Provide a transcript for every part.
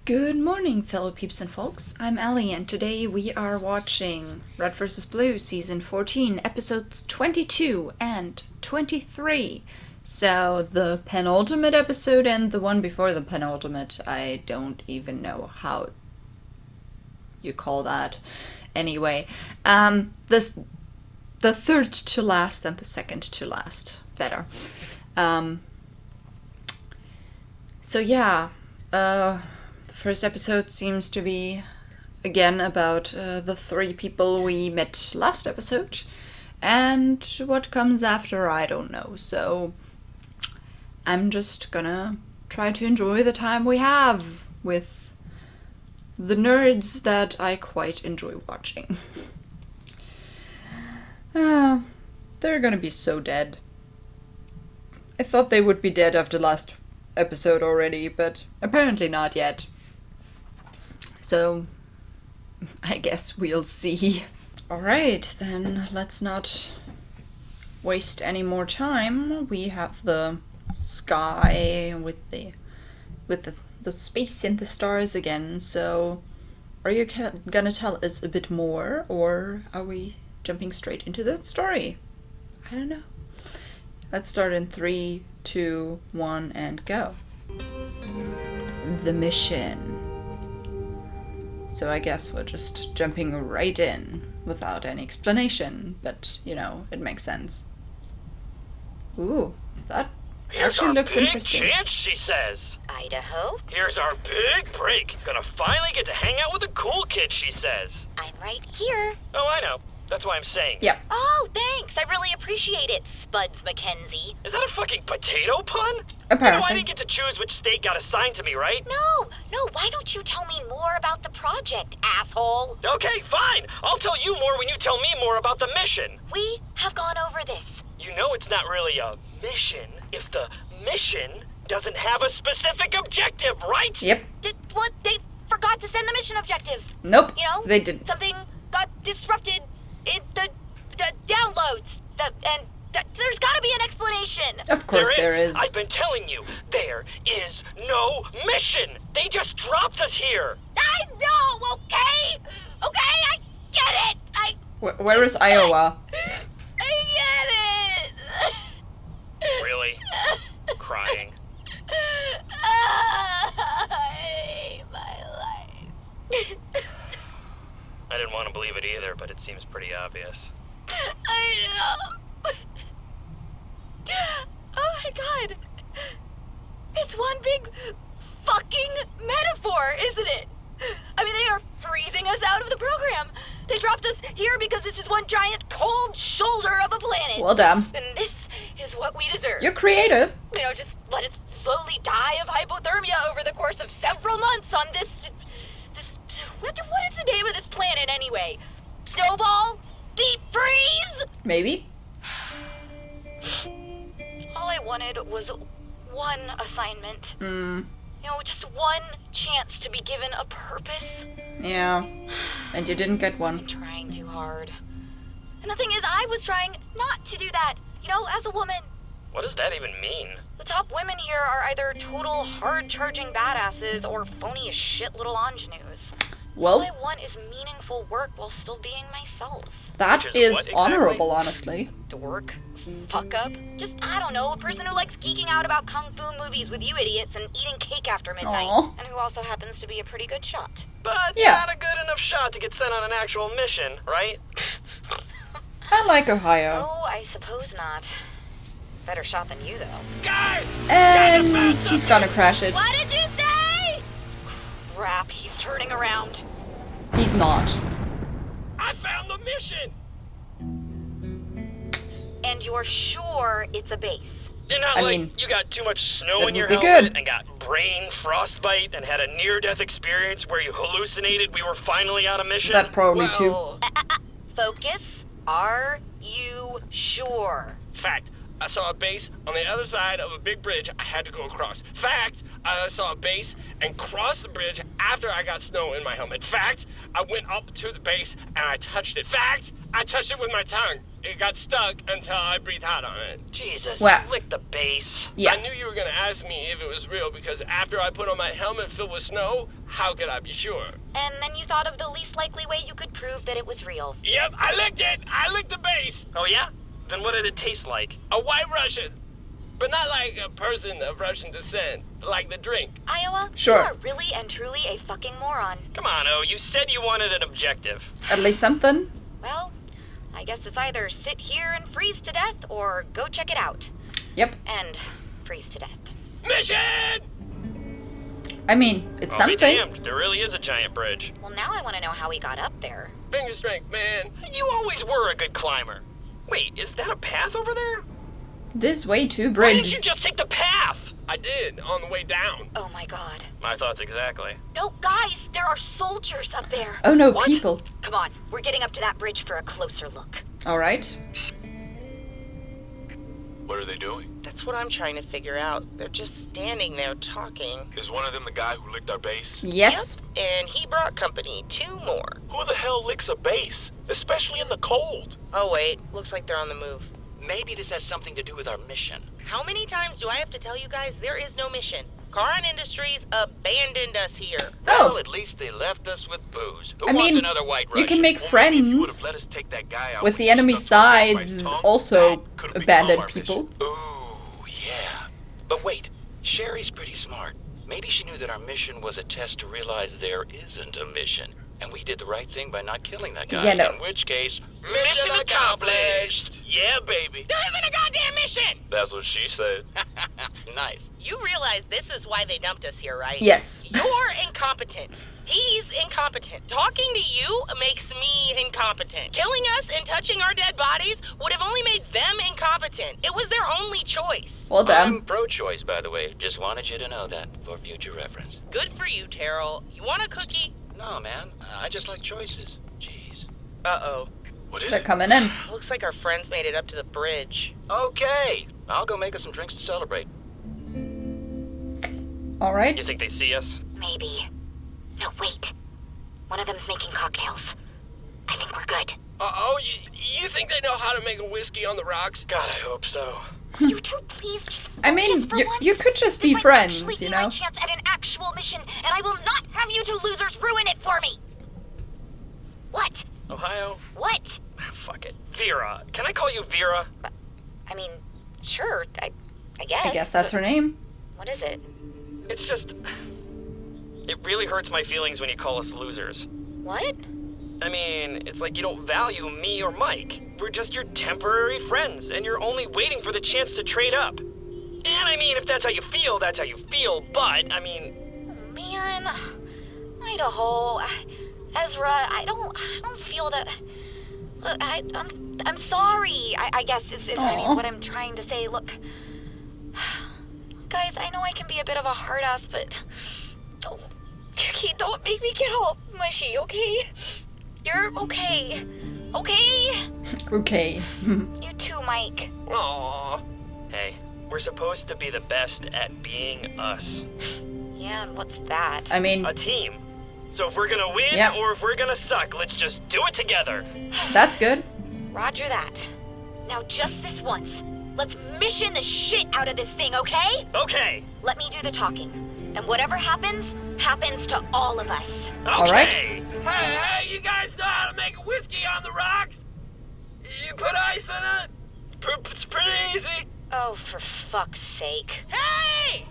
Good morning, fellow peeps and folks. I'm Allie, and today we are watching Red vs. Blue Season 14, Episodes 22 and 23. So, the penultimate episode and the one before the penultimate, I don't even know how you call that. Anyway, the third to last and the second to last. Better. So yeah, the first episode seems to be, again, about the three people we met last episode. And what comes after, I don't know. So I'm just gonna try to enjoy the time we have with the nerds that I quite enjoy watching. They're gonna be so dead. I thought they would be dead after last episode already, but apparently not yet. So, I guess we'll see. Alright, then let's not waste any more time. We have the sky with the space and the stars again, so are you gonna tell us a bit more, or are we jumping straight into the story? I don't know. Let's start in 3, 2, 1, and go. The mission. So I guess we're just jumping right in without any explanation, but, you know, it makes sense. Ooh, that actually looks interesting. Here's our big chance, she says. Idaho? Here's our big break. Gonna finally get to hang out with a cool kid, she says. I'm right here. Oh, I know. That's why I'm saying. Yep. Oh, thanks. I really appreciate it, Spuds Mackenzie. Is that a fucking potato pun? Apparently. You know, I didn't get to choose which state got assigned to me, right? No, why don't you tell me more about the project, asshole? Okay, fine. I'll tell you more when you tell me more about the mission. We have gone over this. You know it's not really a mission if the mission doesn't have a specific objective, right? Yep. What? They forgot to send the mission objective. Nope. You know? They didn't. Something got disrupted. The downloads. There's gotta be an explanation. Of course there is. I've been telling you, there is no mission. They just dropped us here. I know, okay? Okay, I get it. Where is Iowa? I get it. Really? Crying. I hate my life. I didn't want to believe it either, but it seems pretty obvious. I know. Oh my god. It's one big fucking metaphor, isn't it? I mean, they are freezing us out of the program. They dropped us here because this is one giant cold shoulder of a planet. Well done. And this is what we deserve. You're creative. You know, just let us slowly die of hypothermia over the course of several months on this... What is the name of this planet, anyway? Snowball? Deep freeze? Maybe. All I wanted was one assignment. Hmm. You know, just one chance to be given a purpose. Yeah. And you didn't get one. I'm trying too hard. And the thing is, I was trying not to do that. You know, as a woman. What does that even mean? The top women here are either total hard-charging badasses or phony as shit little ingenues. All I Well, want is meaningful work while still being myself. that Which is what exactly? honorable, honestly. Dork. Fuck up. Just, I don't know, a person who likes geeking out about kung fu movies with you idiots and eating cake after midnight. Aw. And who also happens to be a pretty good shot. But Yeah. not a good enough shot to get sent on an actual mission, right? I like Ohio. Oh, I suppose not. Better shot than you, though. Guys! And he's gonna crash it. What did you say? Crap, he's turning around. He's not. I found the mission! And you're sure it's a base? You're not I like mean, you got too much snow that in your would be helmet good. and got brain frostbite and had a near-death experience where you hallucinated we were finally on a mission? That probably too. Whoa. Focus. Are you sure? Fact, I saw a base on the other side of a big bridge I had to go across. Fact, I saw a base and crossed the bridge after I got snow in my helmet. Fact, I went up to the base and I touched it. Fact, I touched it with my tongue. it got stuck until I breathed hot on it. Jesus, Well. you licked the base. Yeah. I knew you were gonna ask me if it was real because after I put on my helmet filled with snow, how could I be sure? And then you thought of the least likely way you could prove that it was real. Yep, I licked it. I licked the base. Oh yeah? Then what did it taste like? A white Russian. But not like a person of Russian descent, like the drink. Iowa, Sure. you are really and truly a fucking moron. Come on, O, you said you wanted an objective. At least something. Well, I guess it's either sit here and freeze to death or go check it out. Yep. And freeze to death. Mission! I mean, it's I'll be something. damned, there really is a giant bridge. Well, now I want to know how he got up there. Finger strength, man. You always were a good climber. Wait, is that a path over there? This way to Why didn't bridge. you just take the path? I did, on the way down. Oh my god. My thoughts exactly. No, guys, there are soldiers up there. Oh no, What? people. Come on, we're getting up to that bridge for a closer look. Alright. What are they doing? That's what I'm trying to figure out. They're just standing there talking. Is one of them the guy who licked our base? Yes. Yep, and he brought company, 2 more. Who the hell licks a base? Especially in the cold. Oh wait, looks like they're on the move. Maybe this has something to do with our mission. How many times do I have to tell you guys there is no mission? Karan Industries abandoned us here. Oh. at least they left us with booze. Who I wants mean, another white you can Russian? make Well, maybe if you would've friends let us take that guy out with when the he enemy stuck something in my sides, tongue, also that could've become abandoned our mission. people. Ooh, yeah. But wait, Sherry's pretty smart. Maybe she knew that our mission was a test to realize there isn't a mission. And we did the right thing by not killing that guy. Yeah, no. In which case, mission accomplished! Yeah, baby. There isn't a goddamn mission! That's what she said. Nice. You realize this is why they dumped us here, right? Yes. You're incompetent. He's incompetent. Talking to you makes me incompetent. Killing us and touching our dead bodies would have only made them incompetent. It was their only choice. Well I'm done. pro-choice, by the way. Just wanted you to know that for future reference. Good for you, Terrell. You want a cookie? No, man. I just like choices. Jeez. Uh-oh. What is They're it? coming in. Looks like our friends made it up to the bridge. Okay. I'll go make us some drinks to celebrate. Alright. You think they see us? Maybe. No, wait. One of them's making cocktails. I think we're good. Oh, you think they know how to make a whiskey on the rocks? God, I hope so. You two, please just I mean, focus for you, once. you could just be This might actually friends, be you my know? chance at an actual mission, and I will not have you two losers ruin it for me. What? Ohio? What? Fuck it. Vera. Can I call you Vera? I mean, sure. I guess. I guess that's her name. What is it? It's just... It really hurts my feelings when you call us losers. What? I mean, it's like you don't value me or Mike. We're just your temporary friends, and you're only waiting for the chance to trade up. And I mean, if that's how you feel, that's how you feel, but, I mean... Oh, man. Idaho. Ezra, I don't feel that... Look, I'm sorry. I guess is I mean, what I'm trying to say. Look, guys, I know I can be a bit of a hard ass, but don't make me get all mushy, okay? You're okay. Okay? Okay. You too, Mike. Aww. Hey, we're supposed to be the best at being us. Yeah, and what's that? I mean, A team. So if we're gonna win, Yeah. or if we're gonna suck, let's just do it together. that's good. Roger that. Now just this once. Let's mission the shit out of this thing, okay? Okay. Let me do the talking. And whatever happens, happens to all of us. All right. Okay. Hey, you guys know how to make a whiskey on the rocks? You put ice in it? It's pretty easy. Oh, for fuck's sake. Hey!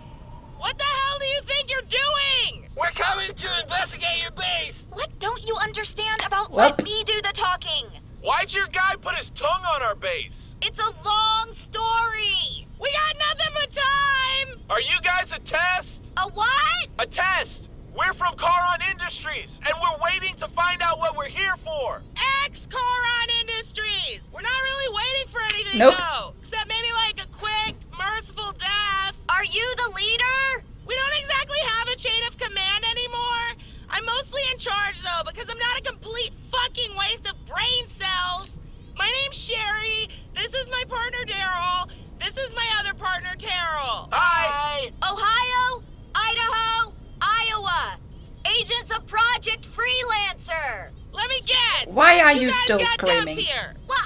What the hell do you think you're doing? We're coming to investigate your base. What don't you understand about Well- let me do the talking? Why'd your guy put his tongue on our base? It's a long story. We got nothing but time! Are you guys a test? A what? A test! We're from Caron Industries, and we're waiting to find out what we're here for. Ex-Coron Industries! We're not really waiting for anything, Nope. though. Except maybe like a quick, merciful death. Are you the leader? We don't exactly have a chain of command anymore. I'm mostly in charge, though, because I'm not a complete fucking waste of brain cells. My name's Sherry. This is my partner, Daryl. This is my other partner, Terrell. Hi! Ohio, Idaho, Iowa. Agents of Project Freelancer. Let me guess. Why are you guys still got screaming? dumped here. Well,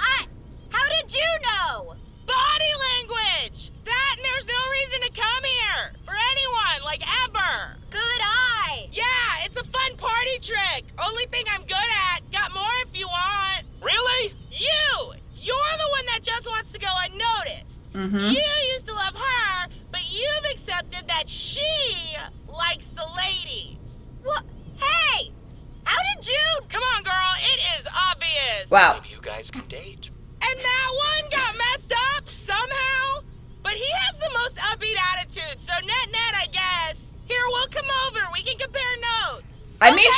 how thing I'm good at. Got more if you want. Really? You're the one that just wants to go unnoticed. Mm-hmm. You used to love her, but you've accepted that she likes the ladies. What? Hey! How did you? Come on, girl, it is obvious. Wow. Maybe you guys can date. And that one got messed up somehow, but he has the most upbeat attitude, so net, I guess. Here, we'll come over. We can compare notes. I mean,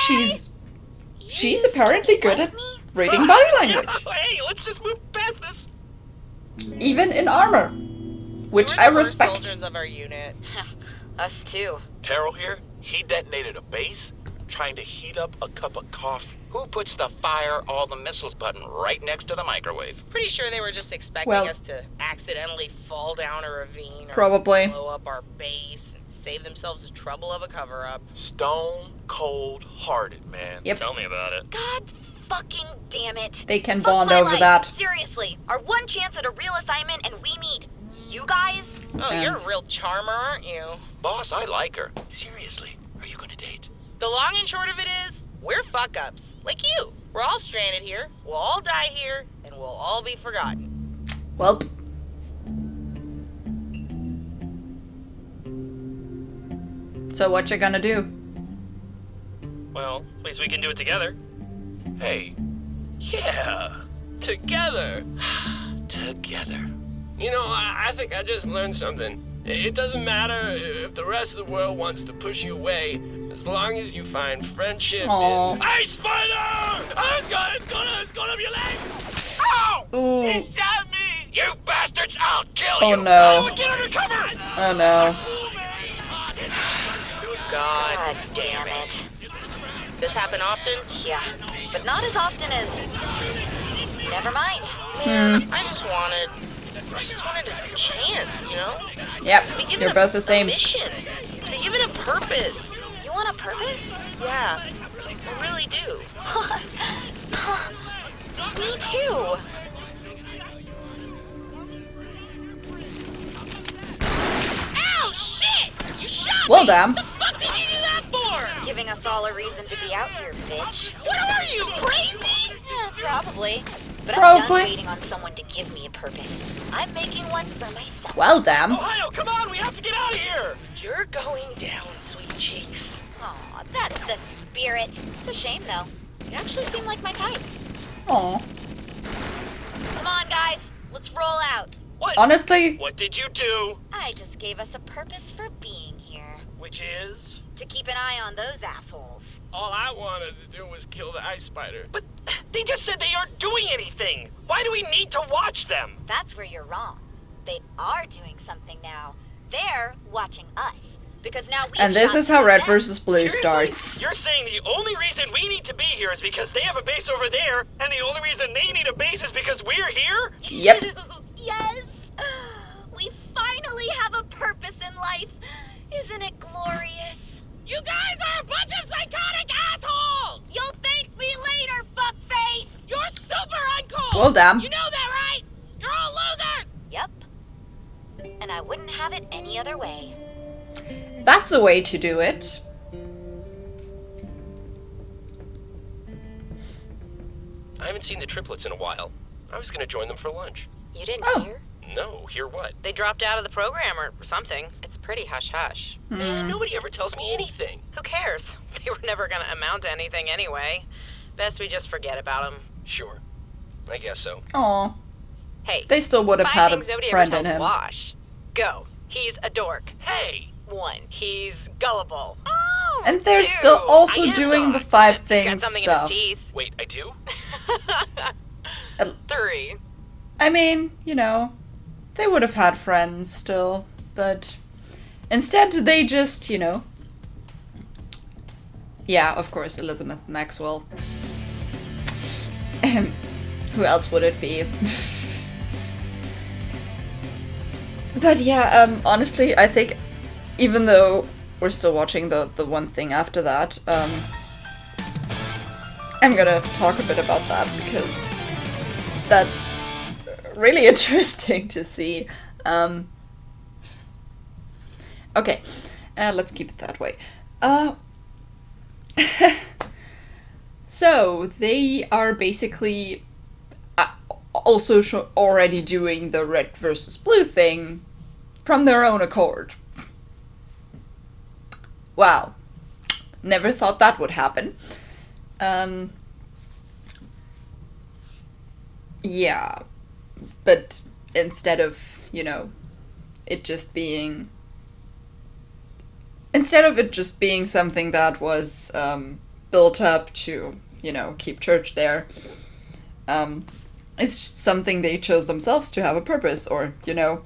she's apparently good at reading body language, Hey, let's just move past this. even in armor, which I respect. Soldiers of our unit. Us too. Terrell here, he detonated a base trying to heat up a cup of coffee. Who puts the fire all the missiles button right next to the microwave? Pretty sure they were just expecting Well- us to accidentally fall down a ravine or Probably. blow up our base and save themselves the trouble of a cover-up. Stone cold hearted, man. Yep. Tell me about it. God fucking damn it. They can Fuck bond my over life. that. Seriously, our one chance at a real assignment and we meet you guys? Oh, you're a real charmer, aren't you? Boss, I like her. Seriously, are you gonna date? The long and short of it is, we're fuck-ups. Like you. We're all stranded here, we'll all die here, and we'll all be forgotten. Well, so what you gonna do? Well, at least we can do it together. Hey, Yeah, together. together. You know, I think I just learned something. It doesn't matter if the rest of the world wants to push you away, as long as you find friendship. Aw. Hey, spider! Oh, it's gonna be your leg! Ow! Ooh. He shot me! You bastards! I'll kill Oh you! no. Get under cover! Oh no. God damn it. This happen often? Yeah, but not as often as... Never mind. Man, I just wanted a chance, you know? Yep, To be given you're both the a same. mission. To be given a purpose. You want a purpose? Yeah, I really do. Me too. Ow, shit! You shot Well, me! damn. What the fuck did you do that for? Giving us all a reason to be out here, bitch. What are you, crazy? Yeah, probably. But Probably. I'm done waiting on someone to give me a purpose. I'm making one for myself. Well, damn. Ohio, come on, we have to get out of here! You're going down, sweet cheeks. Aw, that's the spirit. It's a shame, though. You actually seem like my type. Aw. Come on, guys. Let's roll out. What? Honestly, What did you do? I just gave us a purpose for being here. Which is? To keep an eye on those assholes. All I wanted to do was kill the ice spider. But they just said they aren't doing anything. Why do we need to watch them? That's where you're wrong. They are doing something now. They're watching us. Because now we and this is how Red versus Blue starts. You're saying the only reason we need to be here is because they have a base over there, and the only reason they need a base is because we're here? Yep. Yes! We finally have a purpose in life. Isn't it glorious? You guys are a bunch of psychotic assholes! You'll thank me later, fuckface! You're super uncool! Well, damn. You know that, right? You're all losers! Yep. And I wouldn't have it any other way. That's a way to do it. I haven't seen the triplets in a while. I was gonna join them for lunch. You didn't Oh. hear? No, hear what? They dropped out of the program or something. It's pretty hush-hush. Man, nobody ever tells me anything. Who cares? They were never gonna amount to anything anyway. Best we just forget about them. Sure. I guess so. Aw. Hey, They still would have 5 had things a nobody friend ever in tells him. Wash. Go. He's a dork. Hey! 1. He's gullible. Oh, And they're 2. still also I am doing the not. 5 He's got things something stuff. in his teeth. Wait, I do? 3. I mean, you know, they would have had friends still, but instead they just, you know. Yeah, of course, Elizabeth Maxwell. Who else would it be? But yeah, honestly, I think even though we're still watching the one thing after that, I'm gonna talk a bit about that because that's really interesting to see. Okay, let's keep it that way. So, they are basically also already doing the red versus blue thing from their own accord. Wow. Never thought that would happen. Yeah. But instead of, you know, it just being... Instead of it just being something that was built up to, you know, keep church there, it's just something they chose themselves to have a purpose, or, you know,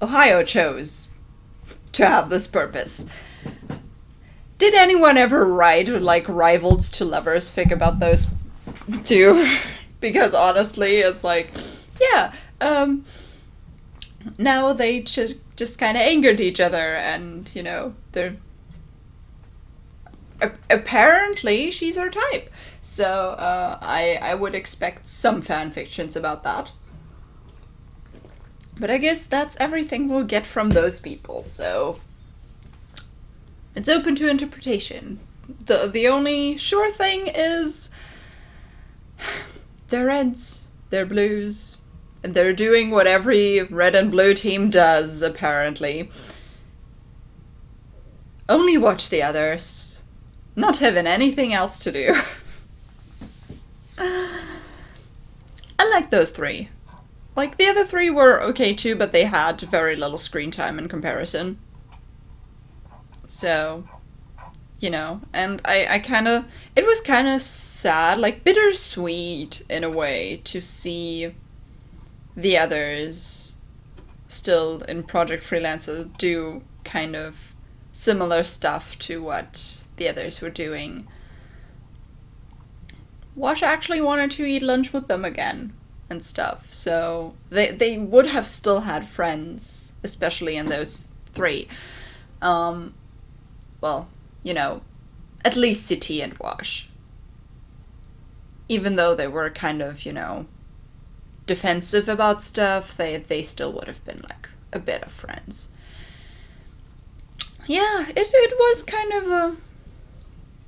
Ohio chose to have this purpose. Did anyone ever write, like, Rivals to Lovers fic about those two? Because honestly, it's like, yeah, now they just kind of angered each other, and, you know, they're... Apparently, she's her type. So, I would expect some fanfictions about that. But I guess that's everything we'll get from those people, so... It's open to interpretation. The only sure thing is... They're reds, they're blues, and they're doing what every red and blue team does, apparently. Only watch the others. Not having anything else to do. I like those three. Like, the other three were okay too, but they had very little screen time in comparison. So, you know, and I kind of... It was kind of sad, like bittersweet in a way, to see the others still in Project Freelancer do kind of similar stuff to what the others were doing. Wash actually wanted to eat lunch with them again and stuff, so they would have still had friends, especially in those three. Well, you know, at least City and Wash. Even though they were kind of, you know, defensive about stuff, they still would have been, like, a bit of friends. Yeah, it was kind of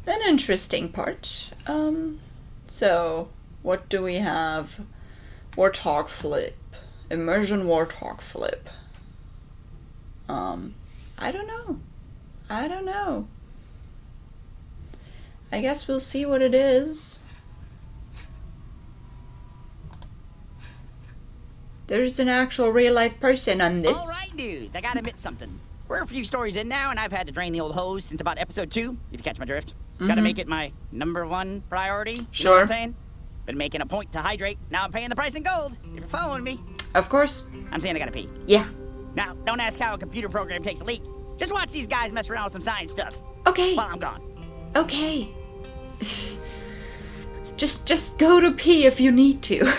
an interesting part. So, what do we have? Warthog flip. Immersion Warthog flip. I don't know. I guess we'll see what it is. There's an actual real-life person on this. Alright, dudes, I gotta admit something. We're a few stories in now, and I've had to drain the old hose since about episode 2, if you catch my drift. Gotta make it my #1 priority. You know what I'm saying? Been making a point to hydrate, now I'm paying the price in gold, if you're following me. Of course. I'm saying I gotta pee. Yeah. Now, don't ask how a computer program takes a leak. Just watch these guys mess around with some science stuff. Okay. While I'm gone. Okay. Just go to pee if you need to.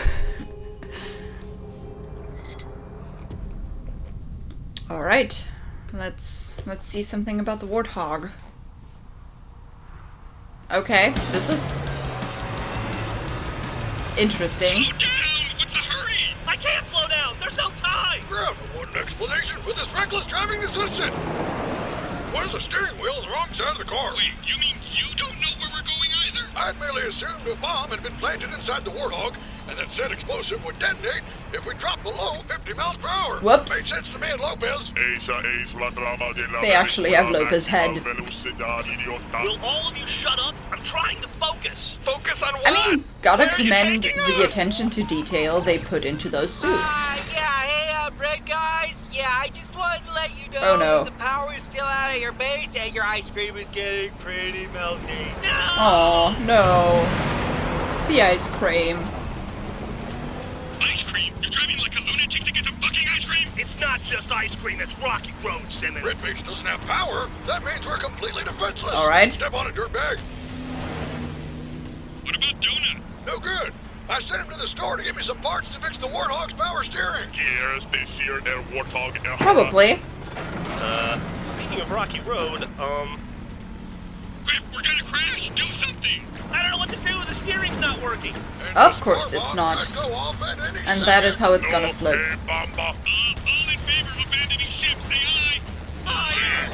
All right. Let's see something about the Warthog. Okay, this is interesting. Slow down! What's the hurry? I can't slow down! There's no time! Grab one explanation for this reckless driving is listed. What is the steering wheel on the wrong side of the car? Wait, you mean you don't know where we're going either? I'd merely assumed a bomb had been planted inside the Warthog, and that said explosive would detonate if we dropped below 50 miles per hour. Whoops. Made sense to me and Lopez. They actually have Lopez's head. Will all of you shut up? I'm trying to focus. Focus on what? I mean, gotta Where are you commend taking the us? attention to detail they put into those suits. Yeah, hey, Red guys. Yeah, I just wanted to let you know Oh, no. the power is still out of your base and your ice cream is getting pretty melty. No! Oh no. The ice cream. Ice cream? You're driving like a lunatic to get some fucking ice cream? It's not just ice cream, it's rocky road, Simmons. Red base doesn't have power. That means we're completely defenseless. All right. Step on it, dirtbag. What about Donut? No good. I sent him to the store to give me some parts to fix the Warthog's power steering. Yes, this here, der Warthog. Probably. Speaking of rocky road, we're gonna crash. Do something. I don't know what to do. The steering's not working. And Of this course car it's bomb not. might go off at any And that is second. how it's gonna flip. All in favor of abandoning ship, say aye. Aye.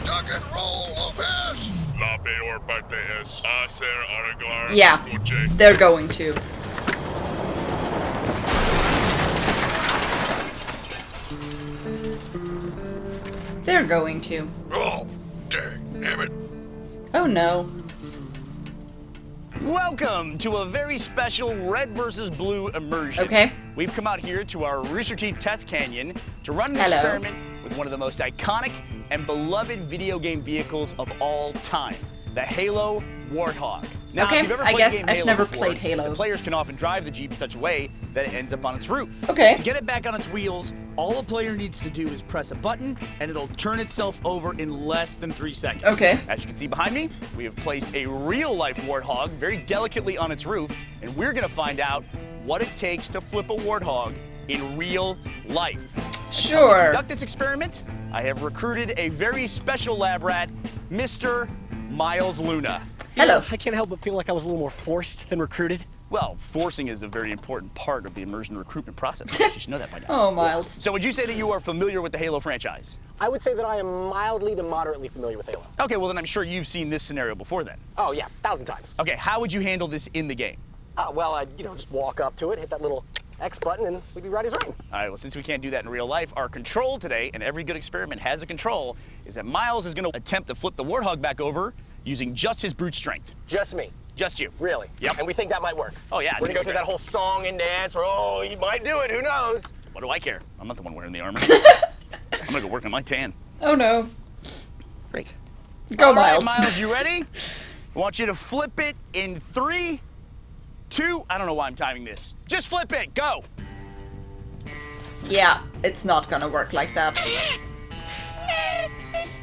Duck and roll, Lopez! Yeah, they're going to. They're going to. Oh, damn it. Oh no. Welcome to a very special red versus blue immersion. Okay. We've come out here to our Rooster Teeth Test Canyon to run an Hello. experiment with one of the most iconic and beloved video game vehicles of all time, the Halo Warthog. Now, Okay, if you've ever I played guess the game I've Halo never before, played Halo. The players can often drive the Jeep in such a way that it ends up on its roof. Okay. To get it back on its wheels, all a player needs to do is press a button and it'll turn itself over in less than 3 seconds. Okay. As you can see behind me, we have placed a real-life Warthog very delicately on its roof, and we're gonna find out what it takes to flip a Warthog in real life. Sure. To conduct this experiment, I have recruited a very special lab rat, Mr. Miles Luna. Hello. I can't help but feel like I was a little more forced than recruited. Well, forcing is a very important part of the immersion recruitment process. You should know that by now. Oh, Miles. So would you say that you are familiar with the Halo franchise? I would say that I am mildly to moderately familiar with Halo. Okay, well then I'm sure you've seen this scenario before then. Oh yeah, 1,000 times. Okay, how would you handle this in the game? Well, I'd, just walk up to it, hit that little X button, and we'd be right as rain. All right, well, since we can't do that in real life, our control today, and every good experiment has a control, is that Miles is going to attempt to flip the Warthog back over using just his brute strength. Just me. Just you. Really? Yep. And we think that might work. Oh, yeah. We're gonna go through that whole song and dance, or oh, he might do it, who knows? What do I care? I'm not the one wearing the armor. I'm going to go work on my tan. Oh no. Great. Go, All right, Miles. Miles, you ready? I want you to flip it in 3, 2, I don't know why I'm timing this. Just flip it, go. Yeah, it's not gonna work like that.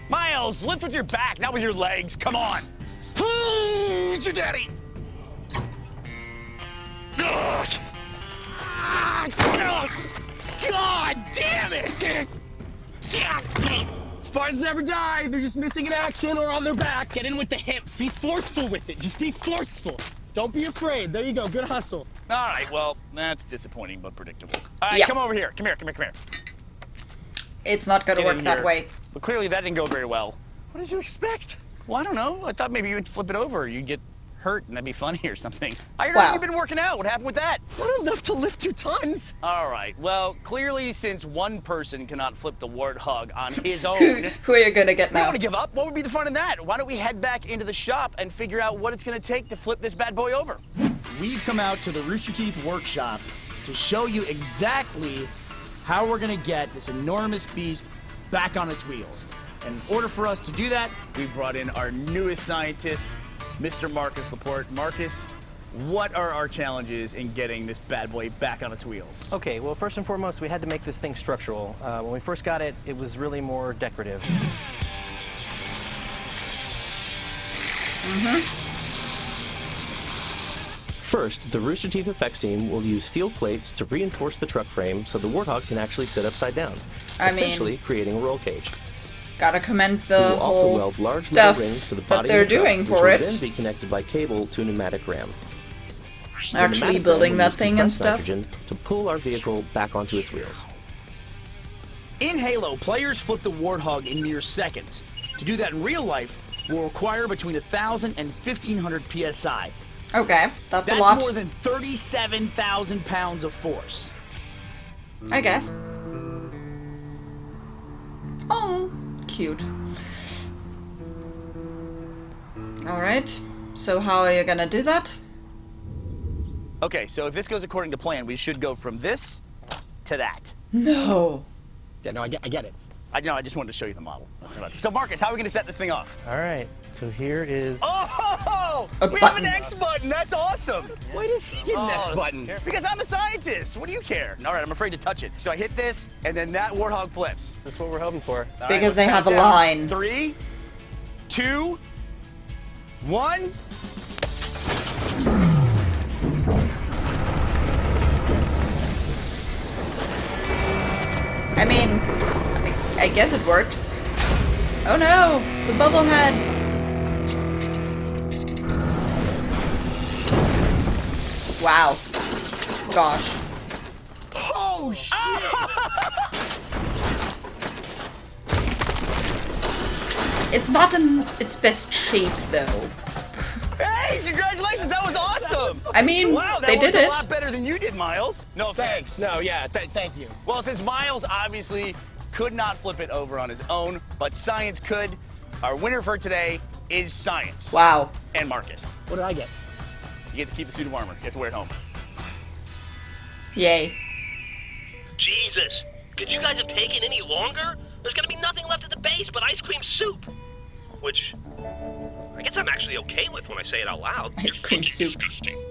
Miles, lift with your back, not with your legs, come on. Who's your daddy? God damn it! Spartans never die. They're just missing in action or on their back. Get in with the hips. Be forceful with it. Just be forceful. Don't be afraid. There you go. Good hustle. All right, well, that's disappointing but predictable. All right, Yeah. come over here. Come here. It's not gonna Get work in that here. way. Well, clearly that didn't go very well. What did you expect? Well, I don't know. I thought maybe you would flip it over. You'd get hurt and that'd be funny or something. I heard Wow. you've been working out. What happened with that? Not enough to lift 2 tons. All right, well, clearly since one person cannot flip the Warthog on his own, Who are you gonna get we don't now? want to give up. What would be the fun in that? Why don't we head back into the shop and figure out what it's going to take to flip this bad boy over? We've come out to the Rooster Teeth workshop to show you exactly how we're gonna get this enormous beast back on its wheels. And in order for us to do that, We brought in our newest scientist, Mr. Marcus Laporte. Marcus, what are our challenges in getting this bad boy back on its wheels? Okay, well, first and foremost, we had to make this thing structural. When we first got it, it was really more decorative. First, the Rooster Teeth effects team will use steel plates to reinforce the truck frame so the Warthog can actually sit upside down, essentially creating a roll cage. Gotta commend We the will also whole weld large stuff metal rings to the that body they're of the truck, doing which for will it. then be connected by cable to a pneumatic ram. The Actually pneumatic building ram will that use thing and compressed stuff. nitrogen to pull our vehicle back onto its wheels. in Halo, players flip the Warthog in mere seconds. To do that in real life will require between 1,000 and 1,500 PSI. Okay, that's That's a lot. more than 37,000 pounds of force. I guess. Oh, cute. Alright, so how are you gonna do that? Okay, so if this goes according to plan, we should go from this to that. No. Yeah, no, I get it. I just wanted to show you the model. So Marcus, how are we going to set this thing off? All right, so here is... Oh, A we button. have an X button. That's awesome. Why does he get an X Oh, button? Because I'm a scientist. What do you care? All right, I'm afraid to touch it. So I hit this, and then that Warthog flips. That's what we're hoping for. All right, Because let's they count have a down. line. 3, 2, 1. I mean, I guess it works. Oh no, the bubble head. Wow. Gosh. Oh, shit! It's not in its best shape, though. Hey, congratulations! That was awesome. I mean, wow, they did it a lot better than you did, Miles. No thanks. No, yeah, thank you. Well, since Miles obviously could not flip it over on his own, but science could, our winner for today is science. Wow. And Marcus. What did I get? You get to keep the suit of armor. You get to wear it home. Yay. Jesus, could you guys have taken any longer? There's gonna be nothing left at the base but ice cream soup. Which, I guess I'm actually okay with when I say it out loud. Ice cream soup. Disgusting.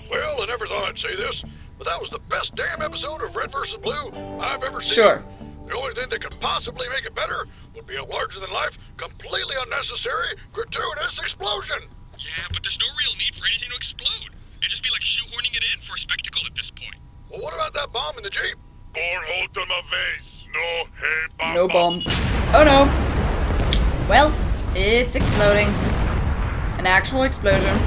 Well, I never thought I'd say this, but that was the best damn episode of Red vs. Blue I've ever seen. Sure. The only thing that could possibly make it better would be a larger-than-life, completely unnecessary, gratuitous explosion. Yeah, but there's no real need for anything to explode. It'd just be like shoehorning it in for a spectacle at this point. Well, what about that bomb in the Jeep? Por ultima vez, no hey bomb. No bomb. Oh no. Well, it's exploding. An actual explosion.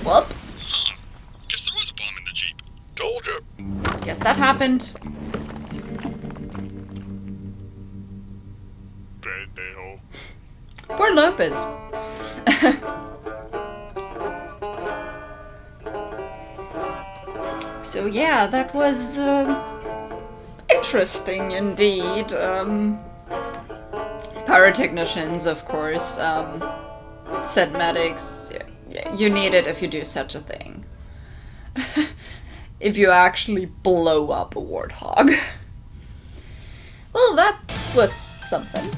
Well. Huh. Guess there was a bomb in the Jeep. Told you. Guess that happened. Pendejo. Poor Lopez. So yeah, that was interesting indeed. Pyrotechnicians, of course. Set medics. You need it if you do such a thing. If you actually blow up a warthog. Well, that was something.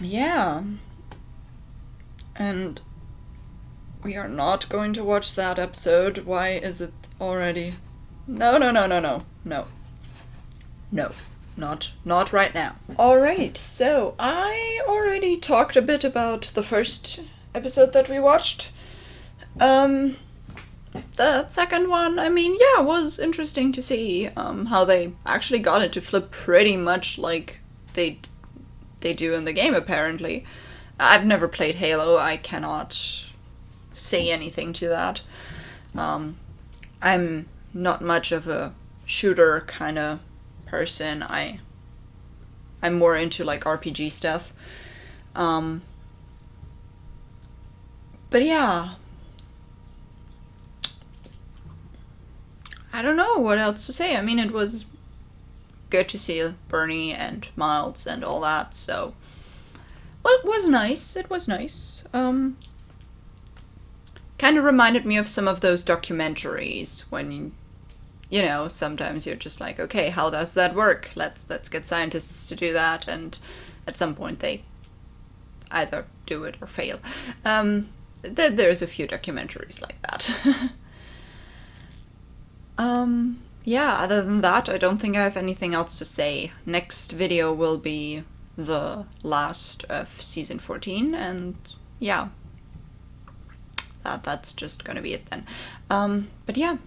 Yeah. And we are not going to watch that episode. Why is it already? No. No. Not right now. Alright, so I already talked a bit about the first episode that we watched. The second one, I mean, yeah, was interesting to see how they actually got it to flip pretty much like they do in the game, apparently. I've never played Halo, I cannot say anything to that. I'm not much of a shooter kind of person. I'm more into like RPG stuff. But yeah, I don't know what else to say. I mean, it was good to see Bernie and Miles and all that, so well, it was nice. Kind of reminded me of some of those documentaries when you know, sometimes you're just like, okay, how does that work? Let's get scientists to do that, and at some point they either do it or fail. There's a few documentaries like that. Yeah, other than that, I don't think I have anything else to say. Next video will be the last of season 14, and yeah, that's just gonna be it then. But yeah,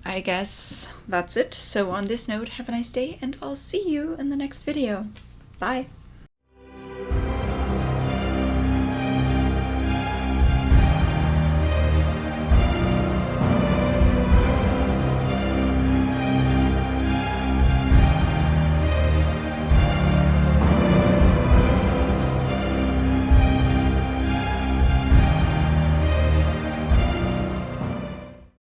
I guess that's it. So on this note, have a nice day, and I'll see you in the next video. Bye.